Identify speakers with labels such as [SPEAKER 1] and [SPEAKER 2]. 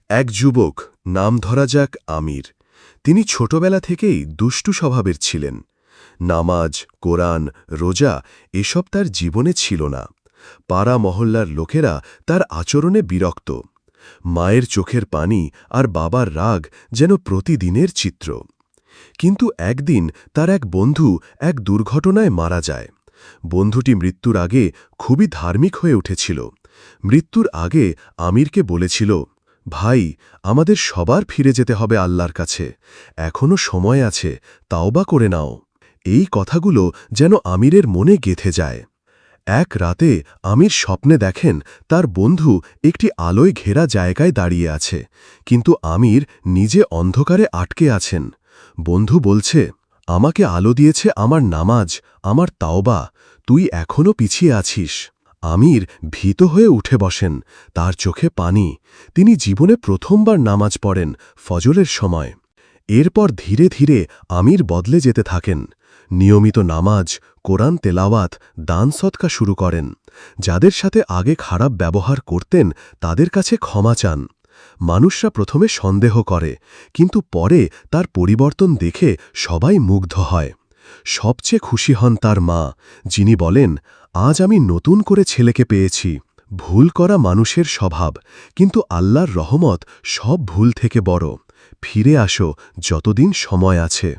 [SPEAKER 1] এক যুবক, নাম ধরা যাক আমির। তিনি ছোটবেলা থেকেই দুষ্টু স্বভাবের ছিলেন। নামাজ, কোরআন, রোজা এসব তার জীবনে ছিল না। পাড়া মহল্লার লোকেরা তার আচরণে বিরক্ত। মায়ের চোখের পানি আর বাবার রাগ যেন প্রতিদিনের চিত্র। কিন্তু একদিন তার এক বন্ধু এক দুর্ঘটনায় মারা যায়। বন্ধুটি মৃত্যুর আগে খুবই ধার্মিক হয়ে উঠেছিল। মৃত্যুর আগে আমিরকে বলেছিল, ভাই, আমাদের সবার ফিরে যেতে হবে আল্লাহর কাছে। এখনো সময় আছে, তাওবা করে নাও। এই কথাগুলো যেন আমিরের মনে গেঁথে যায়। এক রাতে আমির স্বপ্নে দেখেন তার বন্ধু একটি আলোয় ঘেরা জায়গায় দাঁড়িয়ে আছে, কিন্তু আমির নিজে অন্ধকারে আটকে আছেন। বন্ধু বলছে, আমাকে আলো দিয়েছে আমার নামাজ, আমার তাওবা, তুই এখনও পিছিয়ে আছিস। আমির ভীত হয়ে উঠে বসেন, তার চোখে পানি। তিনি জীবনে প্রথমবার নামাজ পড়েন, ফজরের সময়। এরপর ধীরে ধীরে আমির বদলে যেতে থাকেন। নিয়মিত নামাজ, কোরআন তেলাওয়াত, দান সদকা শুরু করেন। যাদের সাথে আগে খারাপ ব্যবহার করতেন তাদের কাছে ক্ষমা চান। মানুষরা প্রথমে সন্দেহ করে, কিন্তু পরে তার পরিবর্তন দেখে সবাই মুগ্ধ হয়। সবচেয়ে খুশি হন তার মা, যিনি বলেন, আজ আমি নতুন করে ছেলেকে পেয়েছি। ভুল করা মানুষের স্বভাব, কিন্তু আল্লাহর রহমত সব ভুল থেকে বড়। ফিরে আসো, যতদিন সময় আছে।